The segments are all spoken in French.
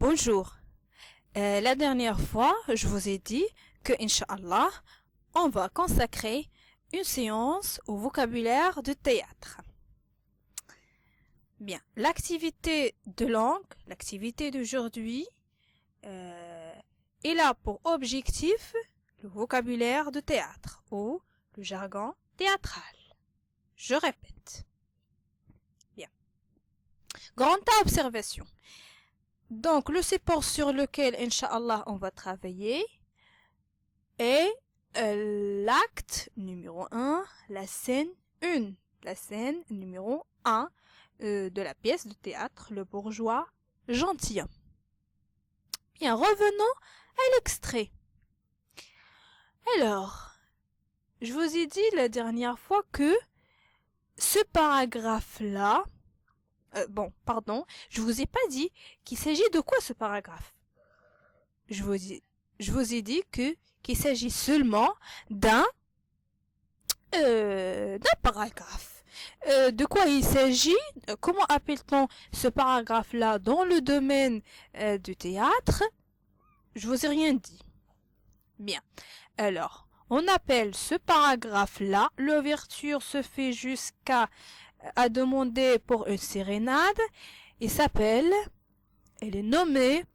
Bonjour. La dernière fois, je vous ai dit que, Inch'Allah, on va consacrer une séance au vocabulaire de théâtre. Bien, l'activité de langue, l'activité d'aujourd'hui, est là pour objectif le vocabulaire de théâtre ou le jargon théâtral. Je répète. Bien. Grande observation. Donc, le support sur lequel, Inch'Allah, on va travailler est l'acte numéro 1, la scène 1. La scène numéro 1 de la pièce de théâtre Le Bourgeois Gentilhomme. Bien, revenons à l'extrait. Alors, je vous ai dit la dernière fois que ce paragraphe-là, je vous ai pas dit qu'il s'agit de quoi ce paragraphe. Je vous ai dit qu'il s'agit seulement d'un paragraphe. De quoi il s'agit? Comment appelle-t-on ce paragraphe-là dans le domaine du théâtre? Je vous ai rien dit. Bien. Alors, on appelle ce paragraphe-là, l'ouverture se fait jusqu'à demander pour une sérénade, elle est nommée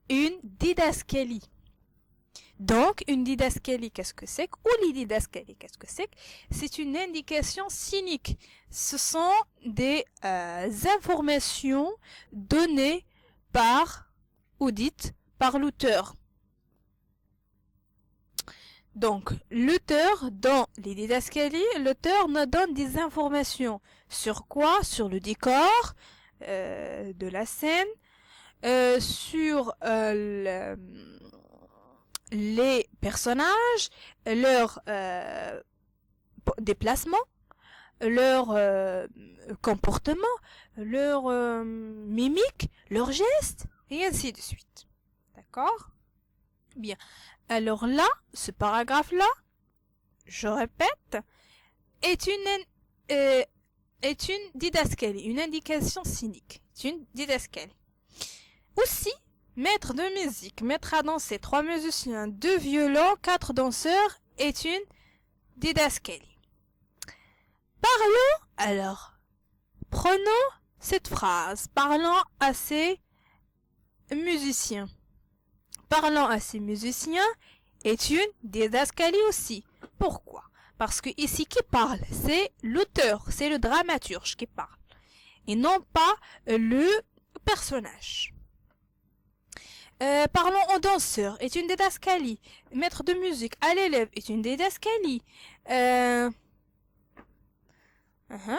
une didascalie. Donc, une didascalie, qu'est-ce que c'est? Ou l'ididascalie, qu'est-ce que c'est? C'est une indication cynique. Ce sont des informations données par ou dites par l'auteur. Donc, l'auteur, dans les didascalies, l'auteur nous donne des informations. Sur quoi? Sur le décor de la scène, sur les personnages, leur déplacement, leur comportement, leur mimique, leurs gestes, et ainsi de suite. D'accord? Bien. Alors là, ce paragraphe-là, je répète, est une didascalie, une indication cynique. C'est une didascalie. Aussi, maître de musique, mettre à danser 3 musiciens, 2 violons, 4 danseurs est une didascalie. Prenons cette phrase, parlant à ces musiciens. Parlant à ces musiciens est une didascalie aussi. Pourquoi? Parce que ici, qui parle? C'est l'auteur, c'est le dramaturge qui parle. Et non pas le personnage. Parlons au danseur est une didascalie. Maître de musique à l'élève est une didascalie.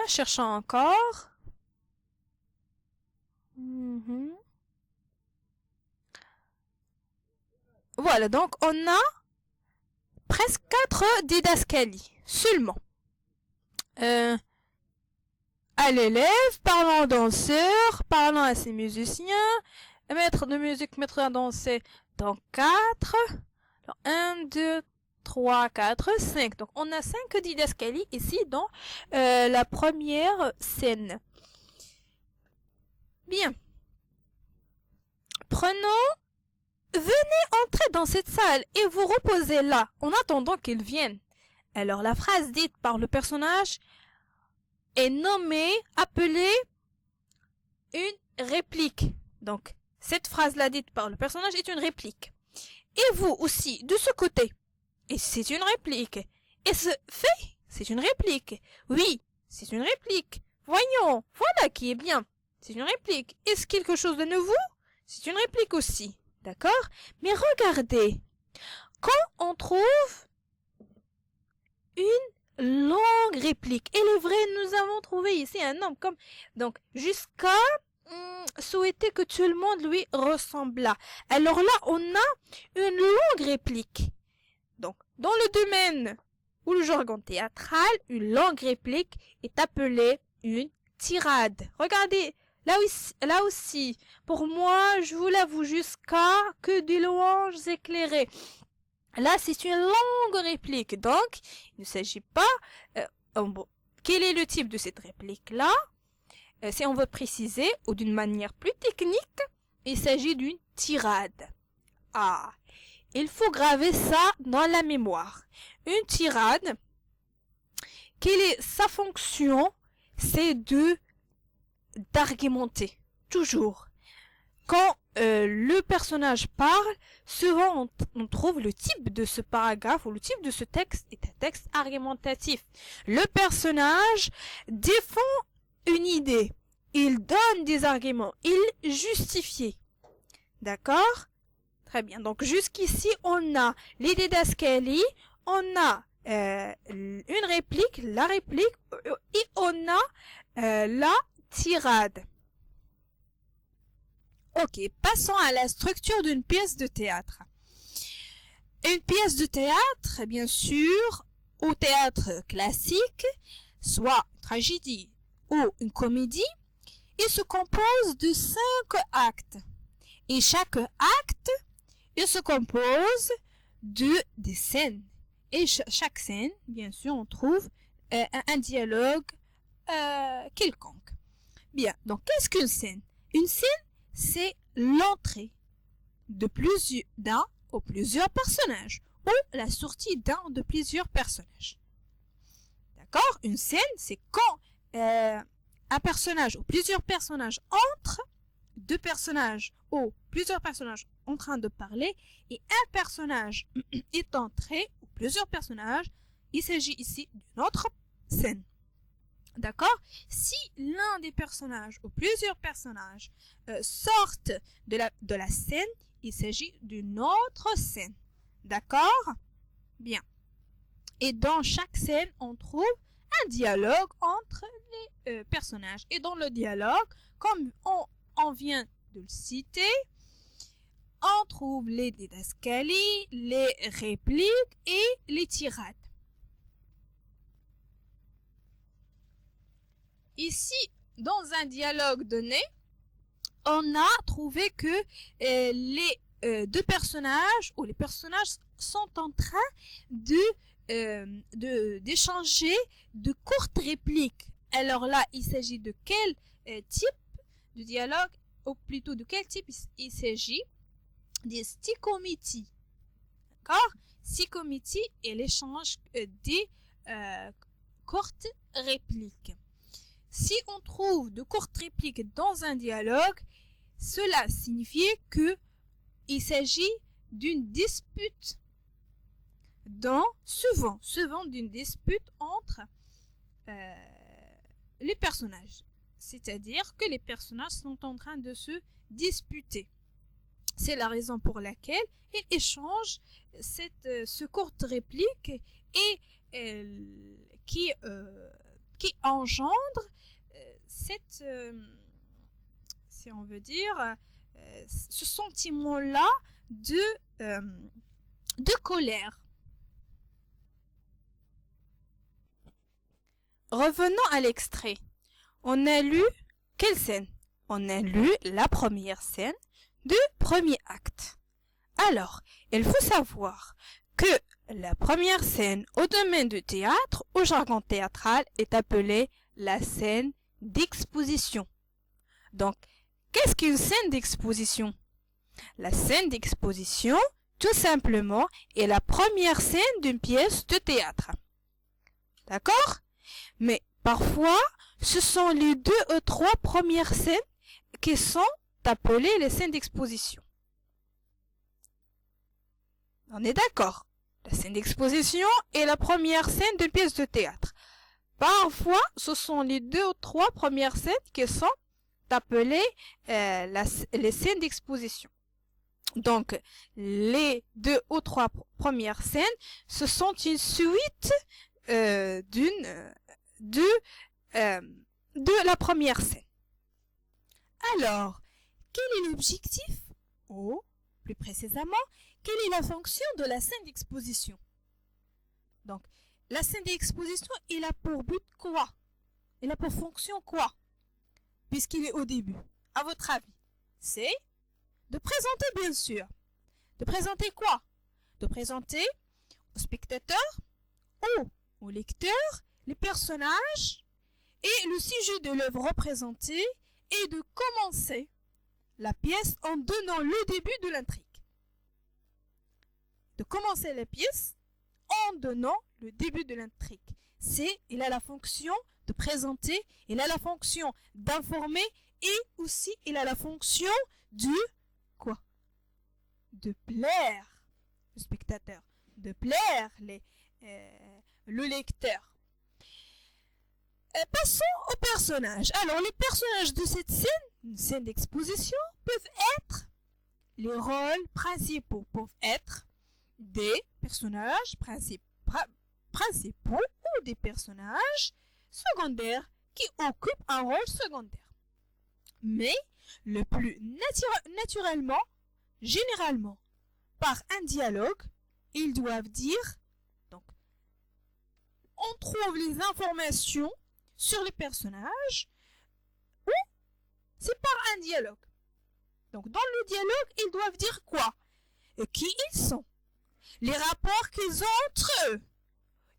Cherchons encore. Voilà, donc on a presque 4 didascalies seulement. À l'élève, parlant au danseur, parlant à ses musiciens, maître de musique, maître à danser, donc 4. Alors, 1, 2, 3, 4, 5. Donc on a 5 didascalies ici dans la première scène. Bien. Venez entrer dans cette salle et vous reposez là, en attendant qu'ils viennent. Alors, la phrase dite par le personnage est appelée une réplique. Donc, cette phrase-là dite par le personnage est une réplique. Et vous aussi, de ce côté, et c'est une réplique. Et ce fait, c'est une réplique. Oui, c'est une réplique. Voyons, voilà qui est bien. C'est une réplique. Est-ce quelque chose de nouveau? C'est une réplique aussi. D'accord? Mais regardez, quand on trouve une longue réplique, et le vrai, nous avons trouvé ici un homme comme... Donc, jusqu'à souhaiter que tout le monde lui ressemblât. Alors là, on a une longue réplique. Donc, dans le domaine ou le jargon théâtral, une longue réplique est appelée une tirade. Regardez, là aussi, pour moi, je vous l'avoue, jusqu'à que des louanges éclairées. Là, c'est une longue réplique, donc il ne s'agit pas... quel est le type de cette réplique-là? Si on veut préciser, ou d'une manière plus technique, Il s'agit d'une tirade. Ah, il faut graver ça dans la mémoire. Une tirade, quelle est sa fonction? C'est d'argumenter, toujours. Quand le personnage parle, souvent on trouve le type de ce paragraphe ou le type de ce texte est un texte argumentatif. Le personnage défend une idée, il donne des arguments, il justifie. D'accord? Très bien. Donc jusqu'ici, on a l'idée d'Ascali, on a une réplique, la réplique, et on a la tirade. Ok, passons à la structure d'une pièce de théâtre. Une pièce de théâtre, bien sûr, au théâtre classique, soit une tragédie ou une comédie, il se compose de 5 actes. Et chaque acte, il se compose des scènes. Et chaque scène, bien sûr, on trouve un dialogue quelconque. Bien, donc qu'est-ce qu'une scène? Une scène, c'est l'entrée d'un ou plusieurs personnages, ou la sortie d'un de plusieurs personnages. D'accord? Une scène, c'est quand un personnage ou plusieurs personnages entrent, deux personnages ou plusieurs personnages en train de parler, et un personnage est entré, ou plusieurs personnages, il s'agit ici d'une autre scène. D'accord? Si l'un des personnages ou plusieurs personnages sortent de la scène, il s'agit d'une autre scène. D'accord? Bien. Et dans chaque scène, on trouve un dialogue entre les personnages. Et dans le dialogue, comme on vient de le citer, on trouve les didascalies, les répliques et les tirades. Ici, dans un dialogue donné, on a trouvé que les deux personnages ou les personnages sont en train d'échanger de courtes répliques. Alors là, il s'agit de quel type de dialogue, ou plutôt de quel type il s'agit? Des stichométies. D'accord? Stichométie est l'échange des courtes répliques. Si on trouve de courtes répliques dans un dialogue, cela signifie que il s'agit d'une dispute, souvent d'une dispute entre les personnages. C'est-à-dire que les personnages sont en train de se disputer. C'est la raison pour laquelle ils échangent ce courte réplique et qui engendre si on veut dire, ce sentiment-là de colère. Revenons à l'extrait. On a lu quelle scène? On a lu la première scène du premier acte. Alors, il faut savoir que la première scène au domaine du théâtre, au jargon théâtral, est appelée la scène d'exposition. Donc, qu'est-ce qu'une scène d'exposition? La scène d'exposition, tout simplement, est la première scène d'une pièce de théâtre. D'accord? Mais parfois, ce sont les 2 ou 3 premières scènes qui sont appelées les scènes d'exposition. On est d'accord? La scène d'exposition est la première scène d'une pièce de théâtre. Parfois, ce sont les 2 ou 3 premières scènes qui sont appelées les scènes d'exposition. Donc, les 2 ou 3 premières scènes, ce sont une suite de la première scène. Alors, quel est l'objectif? Ou, plus précisément, quelle est la fonction de la scène d'exposition? Donc, la scène d'exposition, il a pour but quoi? Il a pour fonction quoi? Puisqu'il est au début. À votre avis, c'est de présenter, bien sûr. De présenter quoi? De présenter au spectateur ou au lecteur les personnages et le sujet de l'œuvre représentée et de commencer la pièce en donnant le début de l'intrigue. De commencer la pièce en donnant le début de l'intrigue. Il a la fonction de présenter, il a la fonction d'informer et aussi il a la fonction de quoi? De plaire le spectateur, de plaire le lecteur. Passons aux personnages. Alors, les personnages de cette scène, une scène d'exposition, peuvent être, les rôles principaux peuvent être des personnages principaux ou des personnages secondaires qui occupent un rôle secondaire. Mais le plus naturellement, généralement, par un dialogue, ils doivent dire, donc, on trouve les informations sur les personnages ou c'est par un dialogue. Donc, dans le dialogue, ils doivent dire quoi? Qui ils sont, les rapports qu'ils ont entre eux,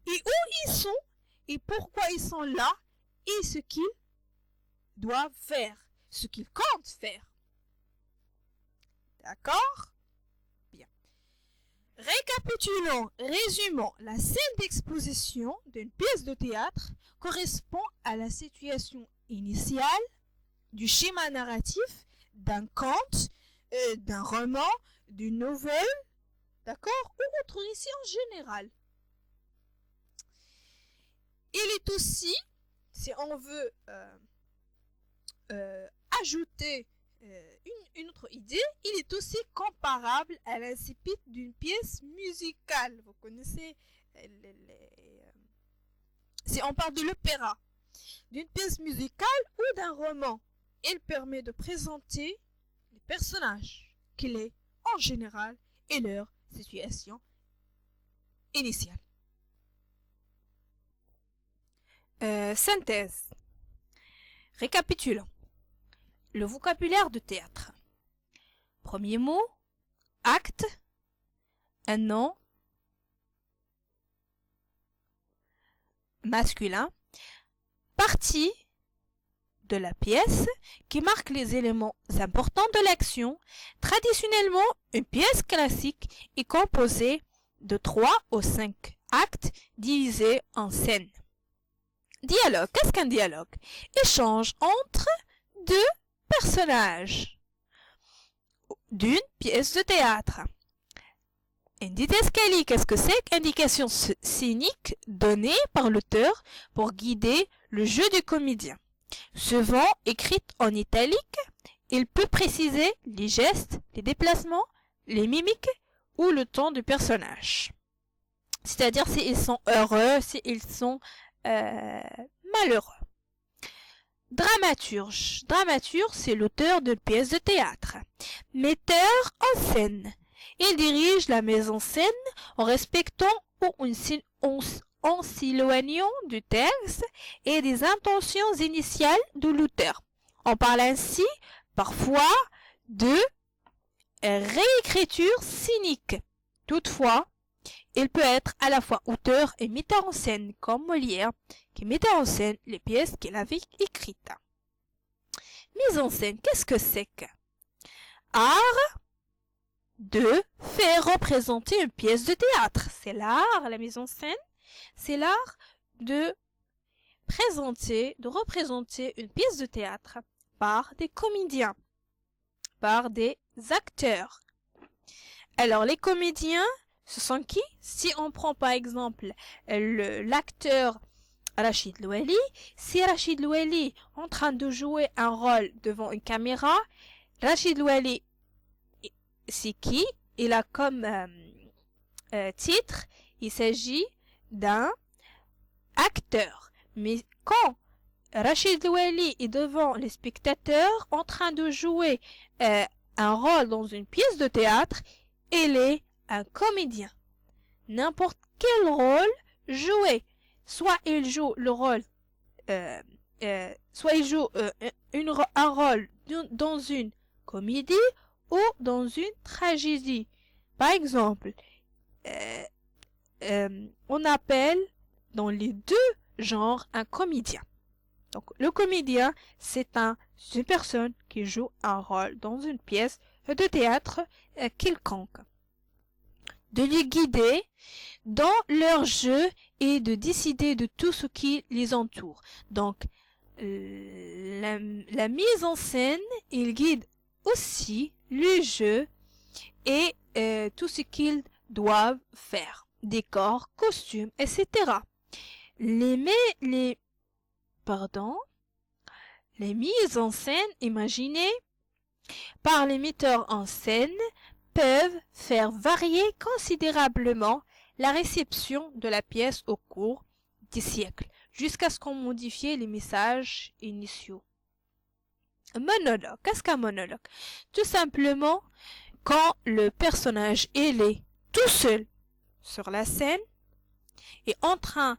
et où ils sont, et pourquoi ils sont là, et ce qu'ils doivent faire, ce qu'ils comptent faire. D'accord? Bien. Récapitulons, résumons, la scène d'exposition d'une pièce de théâtre correspond à la situation initiale du schéma narratif d'un conte, d'un roman, d'une nouvelle, d'accord, ou autre récit en général. Il est aussi, si on veut ajouter une autre idée, il est aussi comparable à l'incipit d'une pièce musicale. Vous connaissez si on parle de l'opéra, d'une pièce musicale ou d'un roman, il permet de présenter les personnages qu'il est en général et leur situation initiale. Synthèse. Récapitulons. Le vocabulaire de théâtre. Premier mot, acte, un nom masculin, partie de la pièce qui marque les éléments importants de l'action. Traditionnellement, une pièce classique est composée de 3 ou 5 actes divisés en scènes. Dialogue. Qu'est-ce qu'un dialogue? Échange entre deux personnages d'une pièce de théâtre. Didascalie, qu'est-ce que c'est? Indication scénique donnée par l'auteur pour guider le jeu du comédien. Souvent écrite en italique, il peut préciser les gestes, les déplacements, les mimiques ou le ton du personnage. C'est-à-dire s'ils sont heureux, s'ils sont malheureux. Dramaturge. Dramaturge, c'est l'auteur d'une pièce de théâtre. Metteur en scène. Il dirige la mise en scène en respectant ou en s'éloignant du texte et des intentions initiales de l'auteur. On parle ainsi parfois de réécriture scénique. Toutefois, il peut être à la fois auteur et metteur en scène, comme Molière, qui mettait en scène les pièces qu'il avait écrites. Mise en scène, qu'est-ce que c'est que? Art de faire représenter une pièce de théâtre. C'est l'art, la mise en scène, c'est l'art de représenter une pièce de théâtre par des comédiens, par des acteurs. Alors, les comédiens, ce sont qui? Si on prend par exemple l'acteur Rachid Louali, si Rachid Louali est en train de jouer un rôle devant une caméra, Rachid Louali, c'est qui? Il a comme titre, il s'agit d'un acteur. Mais quand Rachid Louali est devant les spectateurs en train de jouer un rôle dans une pièce de théâtre, il est un comédien. N'importe quel rôle joué. Soit il joue le rôle, soit il joue un rôle dans une comédie ou dans une tragédie. Par exemple, on appelle dans les deux genres un comédien. Donc, le comédien, c'est une personne qui joue un rôle dans une pièce de théâtre quelconque. De les guider dans leur jeu et de décider de tout ce qui les entoure. Donc, la mise en scène, il guide aussi le jeu et tout ce qu'ils doivent faire. Décors, costumes, etc. Les mises en scène imaginées par les metteurs en scène peuvent faire varier considérablement la réception de la pièce au cours des siècles, jusqu'à ce qu'on modifie les messages initiaux. Un monologue. Qu'est-ce qu'un monologue? Tout simplement, quand le personnage est tout seul sur la scène et en train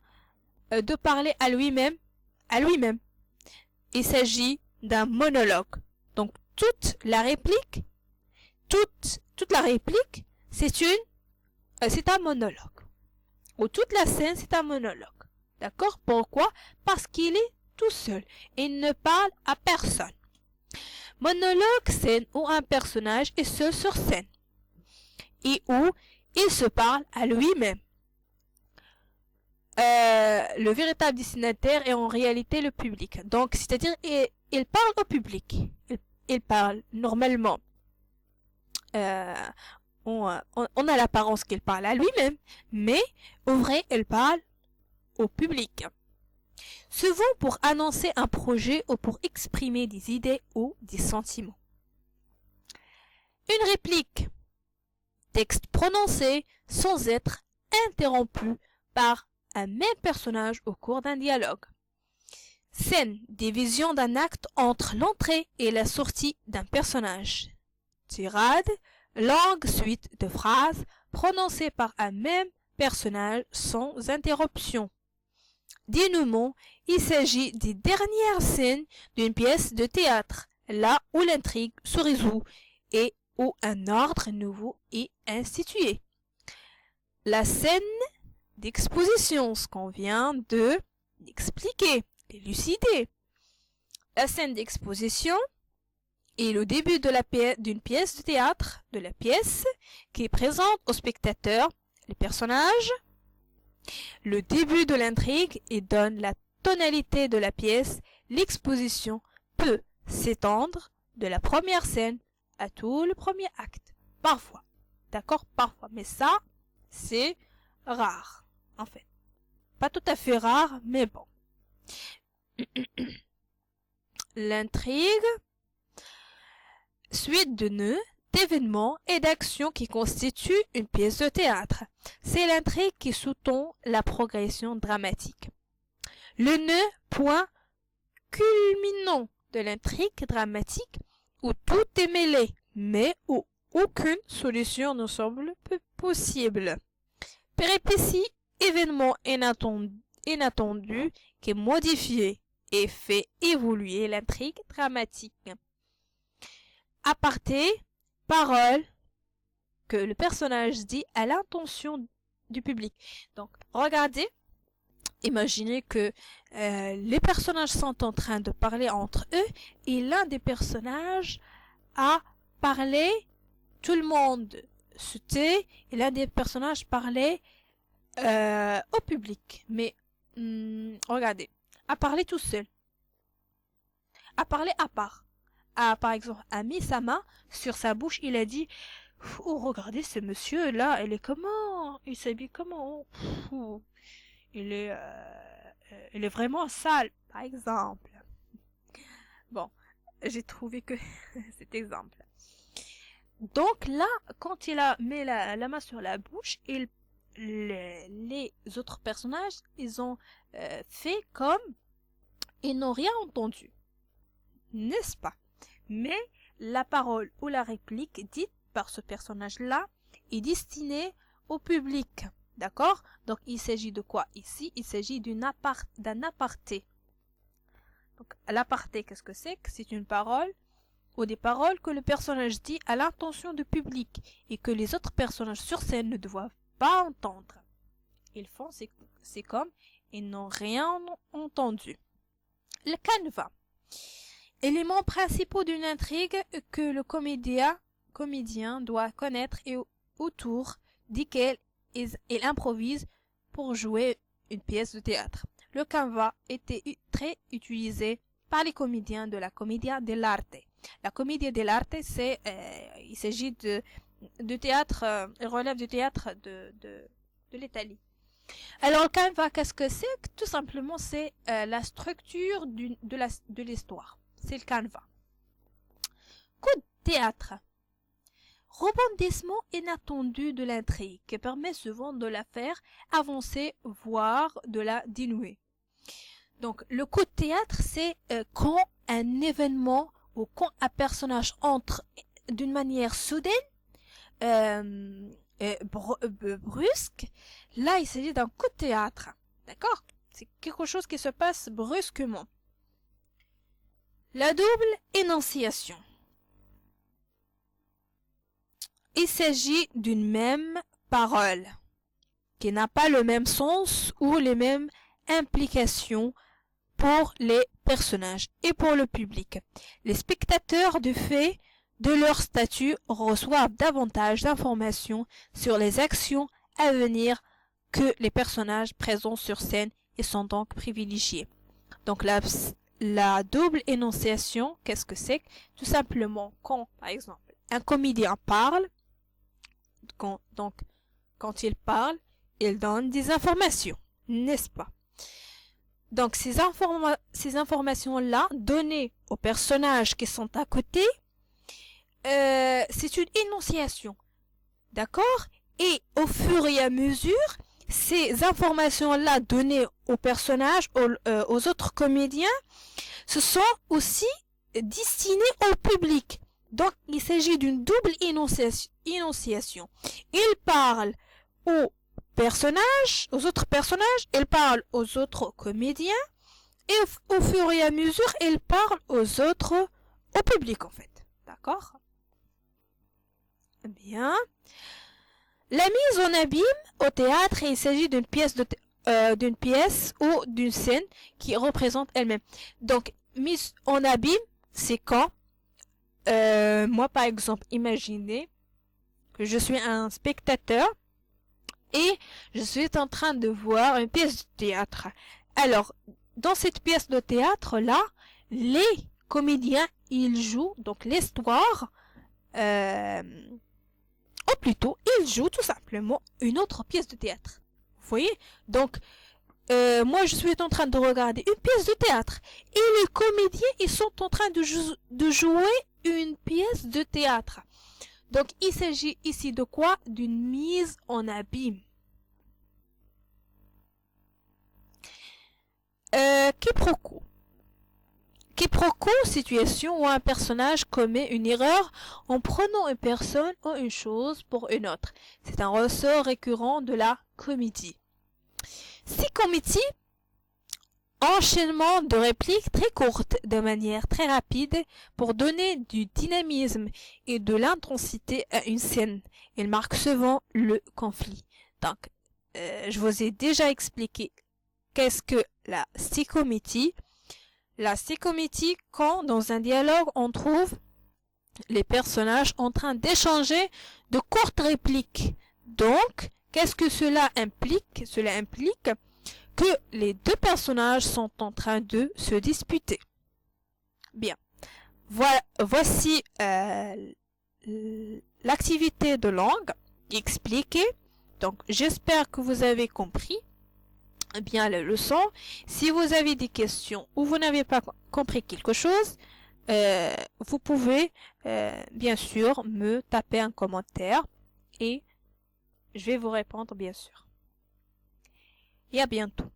de parler à lui-même, il s'agit d'un monologue. Donc, toute la réplique, c'est un monologue. Ou toute la scène, c'est un monologue. D'accord? Pourquoi? Parce qu'il est tout seul. Il ne parle à personne. Monologue, scène où un personnage est seul sur scène et où il se parle à lui-même. Le véritable destinataire est en réalité le public. Donc, c'est-à-dire, il parle au public. Il parle normalement. On a l'apparence qu'il parle à lui-même, mais au vrai, il parle au public. Souvent pour annoncer un projet ou pour exprimer des idées ou des sentiments. Une réplique. Texte prononcé sans être interrompu par un même personnage au cours d'un dialogue. Scène. Division d'un acte entre l'entrée et la sortie d'un personnage. Tirade. Longue suite de phrases prononcées par un même personnage sans interruption. Dénouement, il s'agit des dernières scènes d'une pièce de théâtre, là où l'intrigue se résout et où un ordre nouveau est institué. La scène d'exposition, ce qu'on vient d'expliquer, d'élucider. La scène d'exposition est le début d'une pièce de théâtre, de la pièce, qui présente au spectateur les personnages, le début de l'intrigue et donne la tonalité de la pièce. L'exposition peut s'étendre de la première scène à tout le premier acte. Parfois. D'accord? Parfois. Mais ça, c'est rare, en fait. Pas tout à fait rare, mais bon. L'intrigue, suite de nœuds, d'événements et d'actions qui constituent une pièce de théâtre. C'est l'intrigue qui sous-tend la progression dramatique. Le nœud, point culminant de l'intrigue dramatique où tout est mêlé, mais où aucune solution ne semble possible. Péripétie, événement inattendu qui modifie et fait évoluer l'intrigue dramatique. Aparté, parole que le personnage dit à l'intention du public. Donc, regardez, imaginez que les personnages sont en train de parler entre eux et l'un des personnages a parlé, tout le monde se tait et l'un des personnages parlait au public. Mais regardez, a parlé tout seul, a parlé à part. Par exemple, a mis sa main sur sa bouche, il a dit « Oh, regardez ce monsieur-là, il est comment? Il s'habille comment? Il est vraiment sale, par exemple. » Bon, j'ai trouvé que cet exemple. Donc là, quand il a mis la main sur la bouche, les autres personnages, ils ont fait comme ils n'ont rien entendu. N'est-ce pas? Mais la parole ou la réplique dite par ce personnage-là est destinée au public. D'accord? Donc, il s'agit de quoi ici? Il s'agit d'un aparté. Donc, l'aparté, qu'est-ce que c'est? C'est une parole ou des paroles que le personnage dit à l'intention du public et que les autres personnages sur scène ne doivent pas entendre. Ils font, c'est comme ils n'ont rien entendu. le canevas. Éléments principaux d'une intrigue que le comédien doit connaître et autour desquels il improvise pour jouer une pièce de théâtre. Le canevas était très utilisé par les comédiens de la commedia dell'arte. La commedia dell'arte, il s'agit de théâtre, il relève du théâtre de l'Italie. Alors le canevas, qu'est-ce que c'est? Tout simplement, c'est la structure de l'histoire. C'est le canevas. Coup de théâtre. Rebondissement inattendu de l'intrigue qui permet souvent de la faire avancer, voire de la dénouer. Donc le coup de théâtre, c'est quand un événement ou quand un personnage entre d'une manière soudaine, brusque. Là, il s'agit d'un coup de théâtre. D'accord? C'est quelque chose qui se passe brusquement. La double énonciation. Il s'agit d'une même parole qui n'a pas le même sens ou les mêmes implications pour les personnages et pour le public. Les spectateurs, du fait de leur statut, reçoivent davantage d'informations sur les actions à venir que les personnages présents sur scène et sont donc privilégiés. Donc la double énonciation, qu'est-ce que c'est? Tout simplement quand, par exemple, un comédien parle, quand il parle, il donne des informations, n'est-ce pas? Donc ces informations-là, données aux personnages qui sont à côté, c'est une énonciation, d'accord? Et au fur et à mesure, ces informations-là données aux personnages, aux autres comédiens, ce sont aussi destinées au public. Donc, il s'agit d'une double énonciation. Il parle aux personnages, aux autres personnages, il parle aux autres comédiens, et au fur et à mesure, il parle au public, en fait. D'accord? Bien. La mise en abîme au théâtre, il s'agit d'une pièce ou d'une scène qui représente elle-même. Donc, mise en abîme, c'est quand moi, par exemple, imaginez que je suis un spectateur et je suis en train de voir une pièce de théâtre. Alors, dans cette pièce de théâtre-là, les comédiens, ils jouent donc l'histoire, ou plutôt, ils jouent tout simplement une autre pièce de théâtre. Vous voyez? Donc, moi, je suis en train de regarder une pièce de théâtre et les comédiens, ils sont en train de jouer une pièce de théâtre. Donc, il s'agit ici de quoi? D'une mise en abîme. Quiproquo. Quiproquo, situation où un personnage commet une erreur en prenant une personne ou une chose pour une autre. C'est un ressort récurrent de la comédie. Psychométie, enchaînement de répliques très courtes de manière très rapide pour donner du dynamisme et de l'intensité à une scène. Il marque souvent le conflit. Donc, je vous ai déjà expliqué qu'est-ce que la psychométie. La psychométie, quand dans un dialogue on trouve les personnages en train d'échanger de courtes répliques. Donc, qu'est-ce que cela implique? Cela implique que les deux personnages sont en train de se disputer. Bien. Voici l'activité de langue expliquée. Donc, j'espère que vous avez compris bien la leçon. Si vous avez des questions ou vous n'avez pas compris quelque chose, vous pouvez bien sûr me taper un commentaire et je vais vous répondre bien sûr. Et à bientôt.